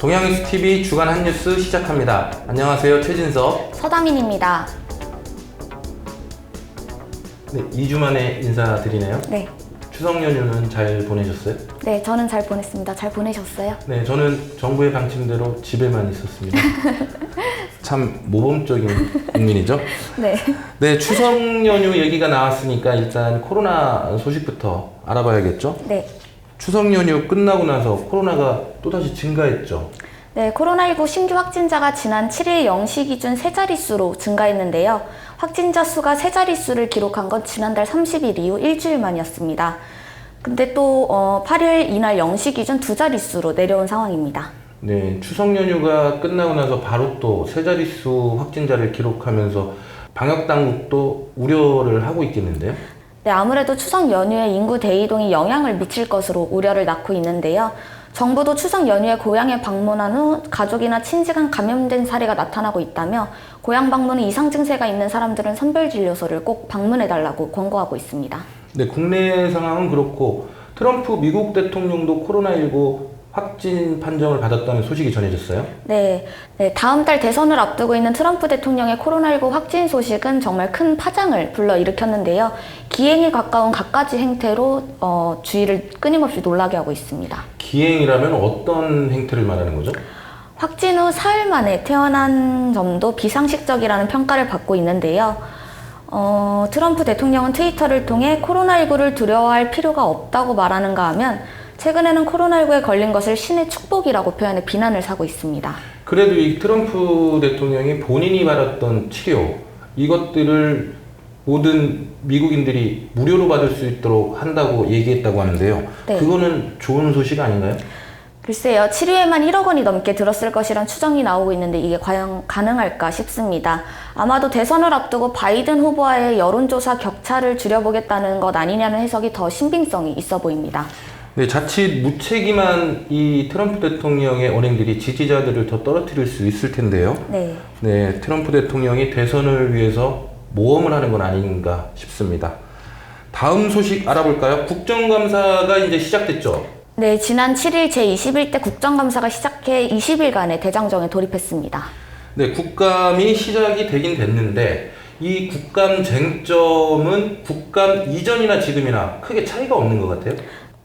동양뉴스TV 주간 핫뉴스 시작합니다. 안녕하세요. 최진석, 서다민입니다. 네, 2주 만에 인사드리네요. 네. 추석 연휴는 잘 보내셨어요? 네, 저는 잘 보냈습니다. 잘 보내셨어요? 네, 저는 정부의 방침대로 집에만 있었습니다. 참 모범적인 국민이죠? 네. 네, 추석 연휴 얘기가 나왔으니까 일단 코로나 소식부터 알아봐야겠죠? 네. 추석 연휴 끝나고 나서 코로나가 또다시 증가했죠? 네, 코로나19 신규 확진자가 지난 7일 0시 기준 세 자릿수로 증가했는데요. 확진자 수가 세 자릿수를 기록한 건 지난달 30일 이후 일주일 만이었습니다. 근데 또 8일 이날 0시 기준 두 자릿수로 내려온 상황입니다. 네, 추석 연휴가 끝나고 나서 바로 또 세 자릿수 확진자를 기록하면서 방역 당국도 우려를 하고 있겠는데요? 네, 아무래도 추석 연휴에 인구 대이동이 영향을 미칠 것으로 우려를 낳고 있는데요. 정부도 추석 연휴에 고향에 방문한 후 가족이나 친지 간 감염된 사례가 나타나고 있다며 고향 방문에 이상 증세가 있는 사람들은 선별진료소를 꼭 방문해달라고 권고하고 있습니다. 네, 국내 상황은 그렇고 트럼프 미국 대통령도 코로나19 확진 판정을 받았다는 소식이 전해졌어요? 네, 다음 달 대선을 앞두고 있는 트럼프 대통령의 코로나19 확진 소식은 정말 큰 파장을 불러일으켰는데요. 기행에 가까운 갖가지 행태로 주의를 끊임없이 놀라게 하고 있습니다. 기행이라면 어떤 행태를 말하는 거죠? 확진 후 사흘 만에 태어난 점도 비상식적이라는 평가를 받고 있는데요. 트럼프 대통령은 트위터를 통해 코로나19를 두려워할 필요가 없다고 말하는가 하면 최근에는 코로나19에 걸린 것을 신의 축복이라고 표현해 비난을 사고 있습니다. 그래도 이 트럼프 대통령이 본인이 받았던 치료, 이것들을 모든 미국인들이 무료로 받을 수 있도록 한다고 얘기했다고 하는데요. 네. 그거는 좋은 소식 아닌가요? 글쎄요, 치료에만 1억 원이 넘게 들었을 것이란 추정이 나오고 있는데 이게 과연 가능할까 싶습니다. 아마도 대선을 앞두고 바이든 후보와의 여론조사 격차를 줄여보겠다는 것 아니냐는 해석이 더 신빙성이 있어 보입니다. 네, 자칫 무책임한 이 트럼프 대통령의 언행들이 지지자들을 더 떨어뜨릴 수 있을 텐데요. 네, 트럼프 대통령이 대선을 위해서 모험을 하는 건 아닌가 싶습니다. 다음 소식 알아볼까요? 국정감사가 이제 시작됐죠? 네, 지난 7일 제21대 국정감사가 시작해 20일간의 대장정에 돌입했습니다. 네, 국감이 시작이 되긴 됐는데 이 국감 쟁점은 국감 이전이나 지금이나 크게 차이가 없는 것 같아요?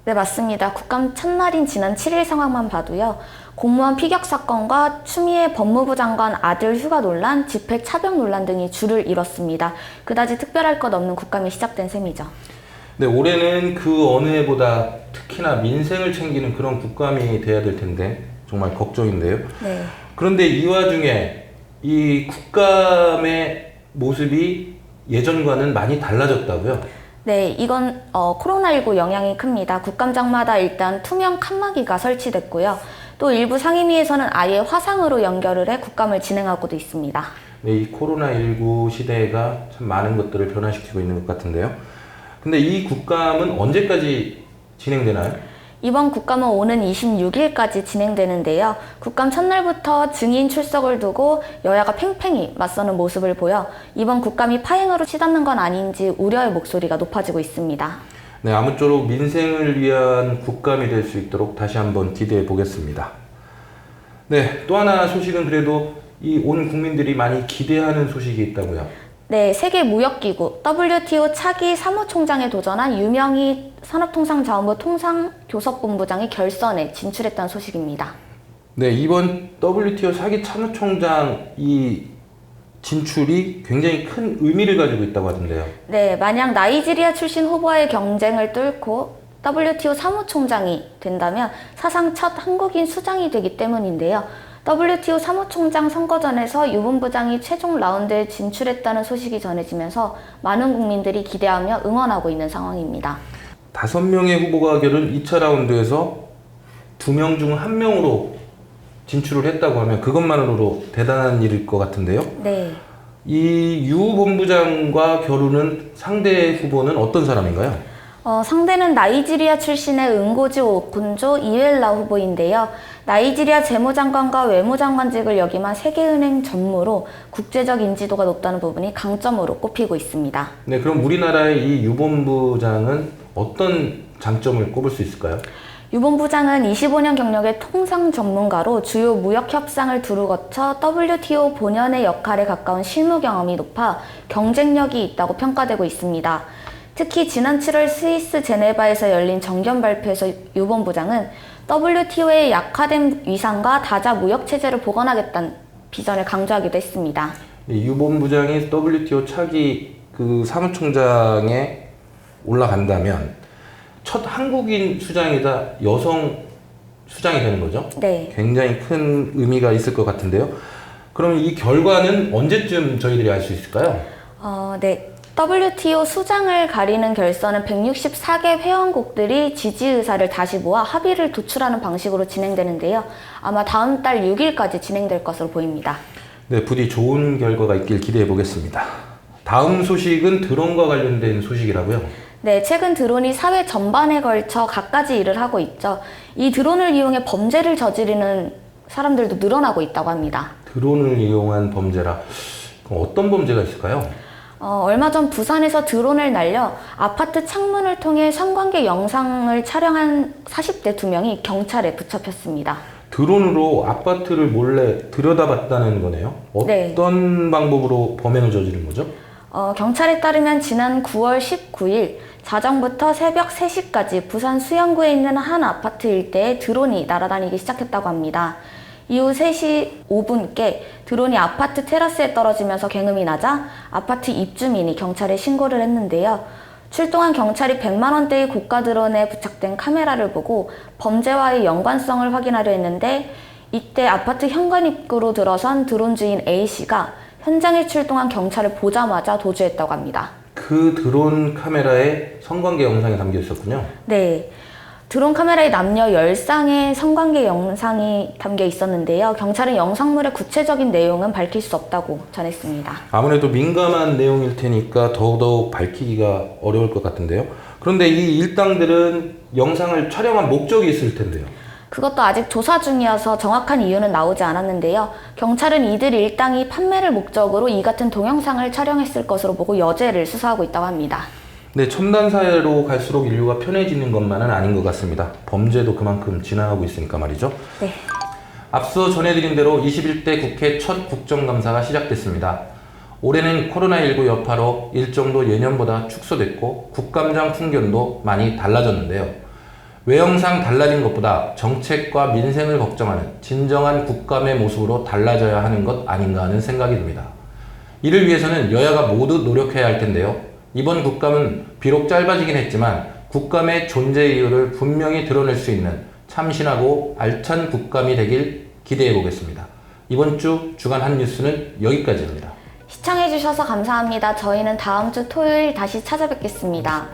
네, 맞습니다. 국감 첫날인 지난 7일 상황만 봐도요. 공무원 피격 사건과 추미애 법무부 장관 아들 휴가 논란, 집회 차벽 논란 등이 줄을 이뤘습니다. 그다지 특별할 것 없는 국감이 시작된 셈이죠. 네, 올해는 그 어느 해보다 특히나 민생을 챙기는 그런 국감이 돼야 될 텐데 정말 걱정인데요. 네. 그런데 이 와중에 이 국감의 모습이 예전과는 많이 달라졌다고요? 네, 이건 코로나19 영향이 큽니다. 국감장마다 일단 투명 칸막이가 설치됐고요. 또 일부 상임위에서는 아예 화상으로 연결을 해 국감을 진행하고도 있습니다. 네, 이 코로나19 시대가 참 많은 것들을 변화시키고 있는 것 같은데요. 근데 이 국감은 언제까지 진행되나요? 이번 국감은 오는 26일까지 진행되는데요. 국감 첫날부터 증인 출석을 두고 여야가 팽팽히 맞서는 모습을 보여 이번 국감이 파행으로 치닫는 건 아닌지 우려의 목소리가 높아지고 있습니다. 네, 아무쪼록 민생을 위한 국감이 될 수 있도록 다시 한번 기대해 보겠습니다. 네, 또 하나 소식은 그래도 이 온 국민들이 많이 기대하는 소식이 있다고요. 네, 세계무역기구 WTO 차기 사무총장에 도전한 유명희 산업통상자원부 통상교섭본부장이 결선에 진출했다는 소식입니다. 네, 이번 WTO 차기 사무총장 이 진출이 굉장히 큰 의미를 가지고 있다고 하던데요. 네, 만약 나이지리아 출신 후보와의 경쟁을 뚫고 WTO 사무총장이 된다면 사상 첫 한국인 수장이 되기 때문인데요. WTO 사무총장 선거전에서 유 본부장이 최종 라운드에 진출했다는 소식이 전해지면서 많은 국민들이 기대하며 응원하고 있는 상황입니다. 5명의 후보가 결은 2차 라운드에서 2명 중 1명으로 진출을 했다고 하면 그것만으로도 대단한 일일 것 같은데요. 네. 이 유 본부장과 겨루는 상대 후보는 어떤 사람인가요? 상대는 나이지리아 출신의 응고지 오콘조 이웰라 후보인데요. 나이지리아 재무장관과 외무장관직을 역임한 세계은행 전무로 국제적 인지도가 높다는 부분이 강점으로 꼽히고 있습니다. 네, 그럼 우리나라의 이 유 본부장은 어떤 장점을 꼽을 수 있을까요? 유 본부장은 25년 경력의 통상 전문가로 주요 무역 협상을 두루 거쳐 WTO 본연의 역할에 가까운 실무 경험이 높아 경쟁력이 있다고 평가되고 있습니다. 특히 지난 7월 스위스 제네바에서 열린 정견 발표에서 유 본부장은 WTO의 약화된 위상과 다자 무역 체제를 복원하겠다는 비전을 강조하기도 했습니다. 유 본부장이 WTO 차기 사무총장에 올라간다면 첫 한국인 수장이자 여성 수장이 되는 거죠? 네. 굉장히 큰 의미가 있을 것 같은데요. 그럼 이 결과는 언제쯤 저희들이 알 수 있을까요? 네. WTO 수장을 가리는 결선은 164개 회원국들이 지지 의사를 다시 모아 합의를 도출하는 방식으로 진행되는데요. 아마 다음 달 6일까지 진행될 것으로 보입니다. 네, 부디 좋은 결과가 있길 기대해 보겠습니다. 다음 소식은 드론과 관련된 소식이라고요? 네, 최근 드론이 사회 전반에 걸쳐 갖가지 일을 하고 있죠. 이 드론을 이용해 범죄를 저지르는 사람들도 늘어나고 있다고 합니다. 드론을 이용한 범죄라 그럼 어떤 범죄가 있을까요? 얼마 전 부산에서 드론을 날려 아파트 창문을 통해 성관계 영상을 촬영한 40대 2명이 경찰에 붙잡혔습니다. 드론으로 아파트를 몰래 들여다봤다는 거네요? 어떤 방법으로 범행을 저지른 거죠? 경찰에 따르면 지난 9월 19일 자정부터 새벽 3시까지 부산 수영구에 있는 한 아파트 일대에 드론이 날아다니기 시작했다고 합니다. 이후 3시 5분께 드론이 아파트 테라스에 떨어지면서 굉음이 나자 아파트 입주민이 경찰에 신고를 했는데요. 출동한 경찰이 100만 원대의 고가 드론에 부착된 카메라를 보고 범죄와의 연관성을 확인하려 했는데 이때 아파트 현관 입구로 들어선 드론 주인 A씨가 현장에 출동한 경찰을 보자마자 도주했다고 합니다. 그 드론 카메라에 성관계 영상이 담겨 있었군요. 네. 드론 카메라에 남녀 10쌍의 성관계 영상이 담겨 있었는데요. 경찰은 영상물의 구체적인 내용은 밝힐 수 없다고 전했습니다. 아무래도 민감한 내용일 테니까 더더욱 밝히기가 어려울 것 같은데요. 그런데 이 일당들은 영상을 촬영한 목적이 있을 텐데요. 그것도 아직 조사 중이어서 정확한 이유는 나오지 않았는데요. 경찰은 이들 일당이 판매를 목적으로 이 같은 동영상을 촬영했을 것으로 보고 여죄를 수사하고 있다고 합니다. 네, 첨단 사회로 갈수록 인류가 편해지는 것만은 아닌 것 같습니다. 범죄도 그만큼 진화하고 있으니까 말이죠. 네. 앞서 전해드린 대로 21대 국회 첫 국정감사가 시작됐습니다. 올해는 코로나19 여파로 일정도 예년보다 축소됐고 국감장 풍경도 많이 달라졌는데요. 외형상 달라진 것보다 정책과 민생을 걱정하는 진정한 국감의 모습으로 달라져야 하는 것 아닌가 하는 생각이 듭니다. 이를 위해서는 여야가 모두 노력해야 할 텐데요. 이번 국감은 비록 짧아지긴 했지만 국감의 존재 이유를 분명히 드러낼 수 있는 참신하고 알찬 국감이 되길 기대해 보겠습니다. 이번 주 주간 한 뉴스는 여기까지입니다. 시청해주셔서 감사합니다. 저희는 다음 주 토요일 다시 찾아뵙겠습니다.